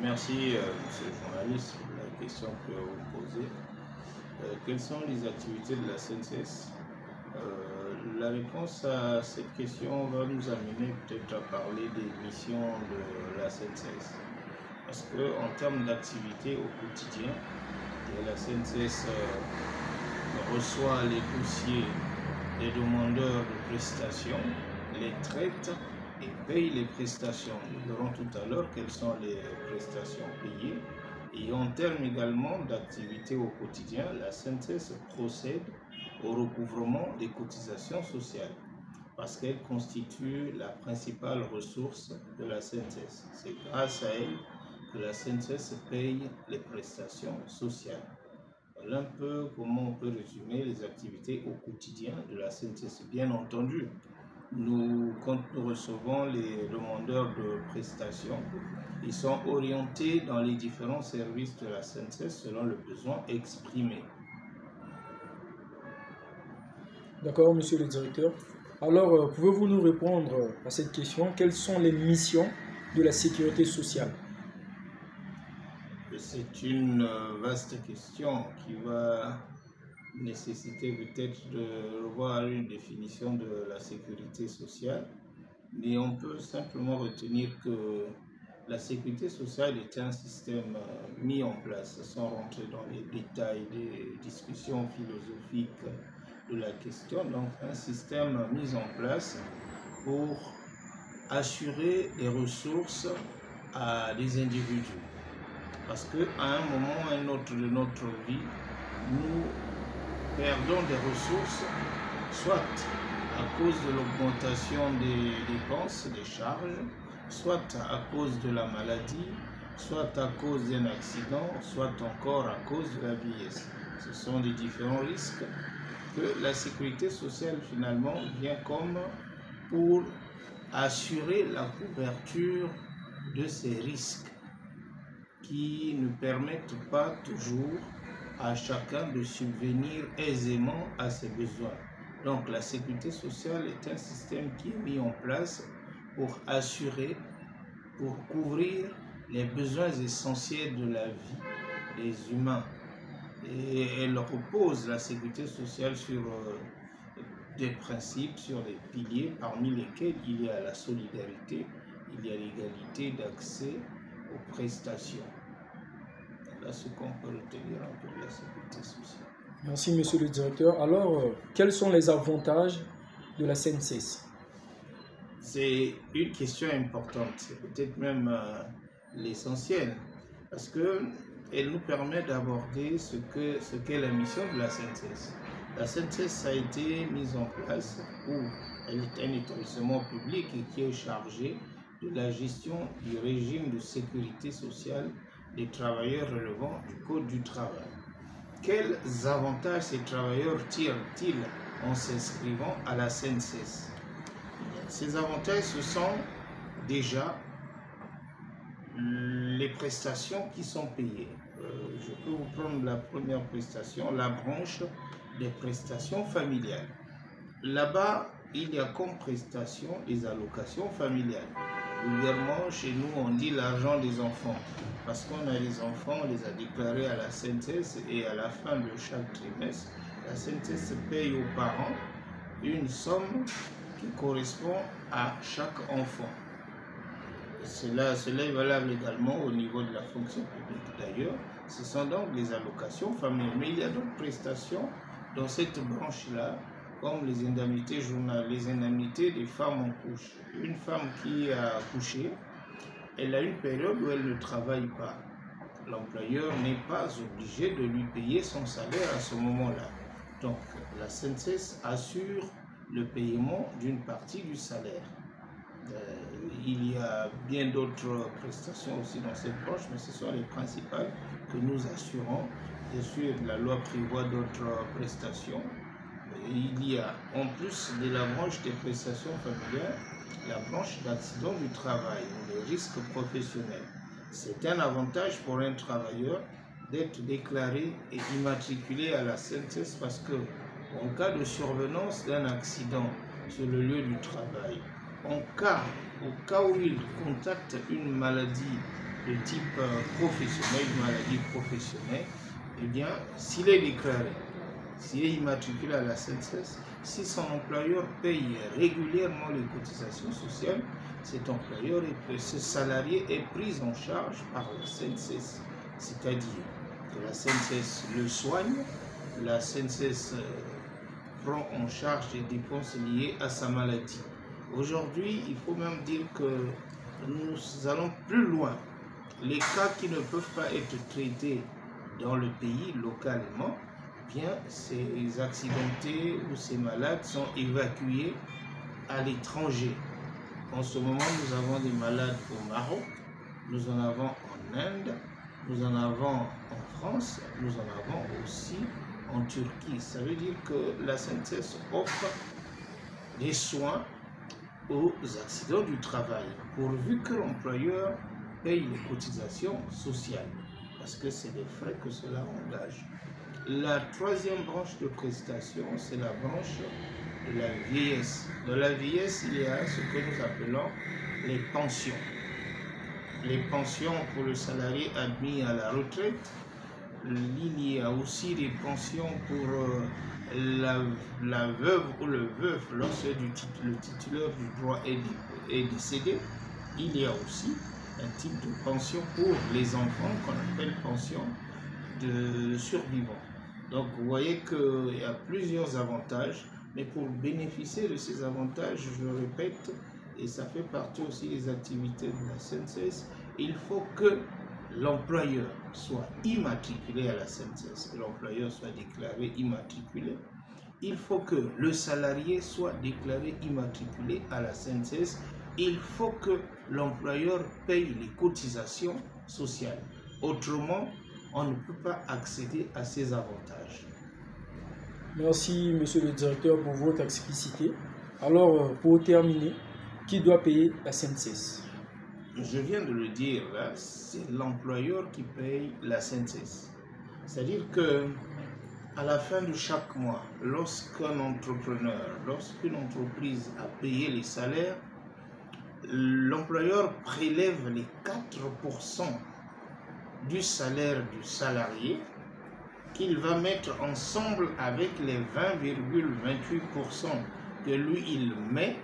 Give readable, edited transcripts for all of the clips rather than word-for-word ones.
Merci, monsieur le journaliste, pour la question que vous posez. Quelles sont les activités de la CNCS? La réponse à cette question va nous amener peut-être à parler des missions de la CNCS. Parce qu'en termes d'activité au quotidien, la CNCS reçoit les dossiers des demandeurs de prestations, les traite et paye les prestations. Nous verrons tout à l'heure quelles sont les prestations payées. Et en termes également d'activité au quotidien, la CNCS procède au recouvrement des cotisations sociales parce qu'elle constitue la principale ressource de la CNCS. C'est grâce à elle que la CNCS paye les prestations sociales. Voilà un peu comment on peut résumer les activités au quotidien de la CNCS. Bien entendu, quand nous recevons les demandeurs de prestations, ils sont orientés dans les différents services de la CNCS selon le besoin exprimé. D'accord, monsieur le directeur. Alors, pouvez-vous nous répondre à cette question? Quelles sont les missions de la sécurité sociale? C'est une vaste question qui va nécessiter peut-être de revoir une définition de la sécurité sociale, mais on peut simplement retenir que la sécurité sociale est un système mis en place, sans rentrer dans les détails des discussions philosophiques de la question, donc un système mis en place pour assurer des ressources à des individus. Parce qu'à un moment ou à un autre de notre vie, nous perdons des ressources, soit à cause de l'augmentation des dépenses, des charges, soit à cause de la maladie, soit à cause d'un accident, soit encore à cause de la vieillesse. Ce sont des différents risques que la sécurité sociale finalement vient comme pour assurer la couverture de ces risques qui ne permettent pas toujours à chacun de subvenir aisément à ses besoins. Donc la sécurité sociale est un système qui est mis en place pour assurer, pour couvrir les besoins essentiels de la vie des humains. Et elle repose, la sécurité sociale, sur des principes, sur des piliers parmi lesquels il y a la solidarité, il y a l'égalité d'accès aux prestations. Voilà ce qu'on peut retenir un peu de la sécurité sociale. Merci, monsieur le directeur. Alors, quels sont les avantages de la CNCS? C'est une question importante, c'est peut-être même l'essentiel, parce qu'elle nous permet d'aborder ce qu'est la mission de la CNCS. La CNCS a été mise en place où elle est un établissement public et qui est chargé de la gestion du régime de sécurité sociale des travailleurs relevant du Code du travail. Quels avantages ces travailleurs tirent-ils en s'inscrivant à la CNCS? Ces avantages, ce sont déjà les prestations qui sont payées. Je peux vous prendre la première prestation, la branche des prestations familiales. Là-bas, il y a comme prestation les allocations familiales. Vulgairement, chez nous, on dit l'argent des enfants. Parce qu'on a les enfants, on les a déclarés à la CNCS et à la fin de chaque trimestre, la CNCS paye aux parents une somme qui correspond à chaque enfant. Cela est valable également au niveau de la fonction publique. D'ailleurs, ce sont donc les allocations familiales. Mais il y a d'autres prestations dans cette branche-là, comme les indemnités journalières, les indemnités des femmes en couche. Une femme qui a accouché, elle a une période où elle ne travaille pas. L'employeur n'est pas obligé de lui payer son salaire à ce moment-là. Donc, la CNCS assure le paiement d'une partie du salaire. Il y a bien d'autres prestations aussi dans cette branche, mais ce sont les principales que nous assurons. Bien sûr, la loi prévoit d'autres prestations. Il y a, en plus de la branche des prestations familiales, la branche d'accident du travail, les risques professionnels. C'est un avantage pour un travailleur d'être déclaré et immatriculé à la CNCS parce que, en cas de survenance d'un accident sur le lieu du travail, au cas où il contacte une maladie de type professionnel, une maladie professionnelle, eh bien, s'il est déclaré, s'il est immatriculé à la SNCS, si son employeur paye régulièrement les cotisations sociales, cet employeur, ce salarié est pris en charge par la SNCS. C'est-à-dire que la SNCS le soigne, la SNCS prend en charge les dépenses liées à sa maladie. Aujourd'hui, il faut même dire que nous allons plus loin. Les cas qui ne peuvent pas être traités dans le pays localement, bien, ces accidentés ou ces malades sont évacués à l'étranger. En ce moment, nous avons des malades au Maroc, nous en avons en Inde, nous en avons en France, nous en avons aussi en Turquie. Ça veut dire que la SNCS offre des soins aux accidents du travail, pourvu que l'employeur paye les cotisations sociales, parce que c'est des frais que cela engage. La troisième branche de prestation, c'est la branche de la vieillesse. Dans la vieillesse, il y a ce que nous appelons les pensions. Les pensions pour le salarié admis à la retraite. Il y a aussi des pensions pour la veuve ou le veuf lorsque le titulaire du droit est décédé. Il y a aussi un type de pension pour les enfants qu'on appelle pension de survivants. Donc vous voyez qu'il y a plusieurs avantages, mais pour bénéficier de ces avantages, je le répète, et ça fait partie aussi des activités de la SNCS, il faut que l'employeur soit immatriculé à la SNCS, que l'employeur soit déclaré immatriculé. Il faut que le salarié soit déclaré immatriculé à la SNCS. Il faut que l'employeur paye les cotisations sociales. Autrement, on ne peut pas accéder à ces avantages. Merci, monsieur le directeur, pour votre explicité. Alors, pour terminer, qui doit payer la SNCS? Je viens de le dire, là, c'est l'employeur qui paye la SNCS. C'est-à-dire que à la fin de chaque mois, lorsqu'un entrepreneur, lorsqu'une entreprise a payé les salaires, l'employeur prélève les 4% du salaire du salarié qu'il va mettre ensemble avec les 20,28% que lui il met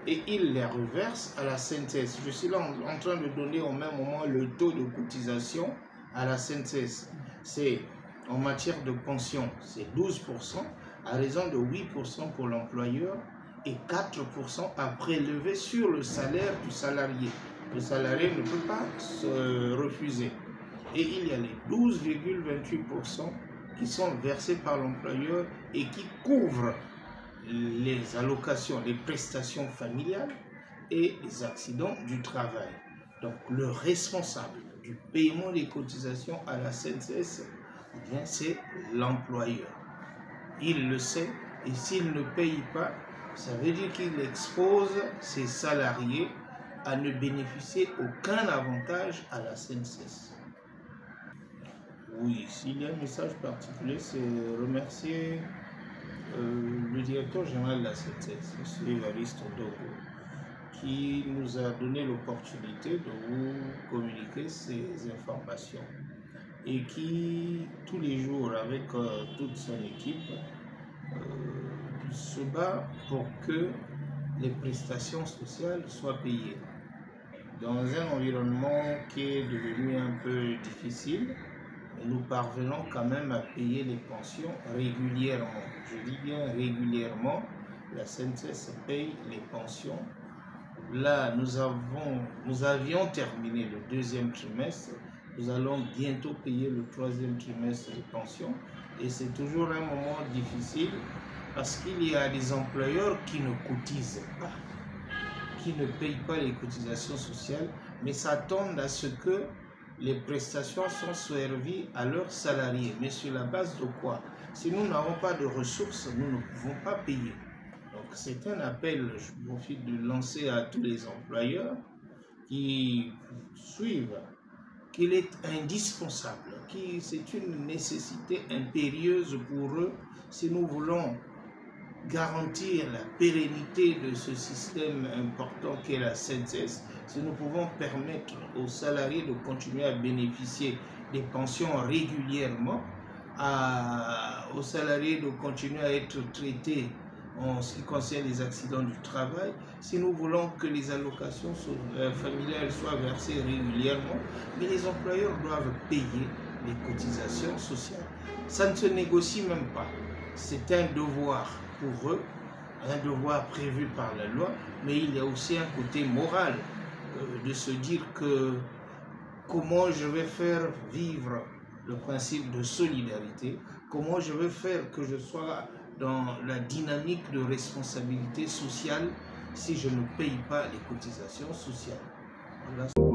et il les reverse à la SNCS. Je suis là en train de donner au même moment le taux de cotisation à la SNCS. C'est en matière de pension, c'est 12%, à raison de 8% pour l'employeur et 4% à prélever sur le salaire du salarié. Le salarié ne peut pas se refuser. Et il y a les 12,28% qui sont versés par l'employeur et qui couvrent les allocations, les prestations familiales et les accidents du travail. Donc le responsable du paiement des cotisations à la SNCS, c'est l'employeur. Il le sait et s'il ne paye pas, ça veut dire qu'il expose ses salariés à ne bénéficier aucun avantage à la SNCS. Oui, s'il y a un message particulier, c'est remercier le directeur général de la SNCS, M. Évariste Dogo, qui nous a donné l'opportunité de vous communiquer ces informations et qui, tous les jours, avec toute son équipe, se bat pour que les prestations sociales soient payées. Dans un environnement qui est devenu un peu difficile, nous parvenons quand même à payer les pensions régulièrement. Je dis bien régulièrement, la SNCS paye les pensions. Là, nous avions terminé le deuxième trimestre. Nous allons bientôt payer le troisième trimestre de pensions. Et c'est toujours un moment difficile parce qu'il y a des employeurs qui ne cotisent pas, qui ne payent pas les cotisations sociales, mais s'attendent à ce que les prestations sont servies à leurs salariés. Mais sur la base de quoi? Si nous n'avons pas de ressources, nous ne pouvons pas payer. Donc c'est un appel, je profite de lancer à tous les employeurs qui suivent qu'il est indispensable, que c'est une nécessité impérieuse pour eux si nous voulons garantir la pérennité de ce système important qu'est la CNSS, si nous pouvons permettre aux salariés de continuer à bénéficier des pensions régulièrement, aux salariés de continuer à être traités en ce qui concerne les accidents du travail, si nous voulons que les allocations familiales soient versées régulièrement, mais les employeurs doivent payer les cotisations sociales. Ça ne se négocie même pas. C'est un devoir pour eux, un devoir prévu par la loi, mais il y a aussi un côté moral de se dire que comment je vais faire vivre le principe de solidarité, comment je vais faire que je sois dans la dynamique de responsabilité sociale si je ne paye pas les cotisations sociales. Voilà.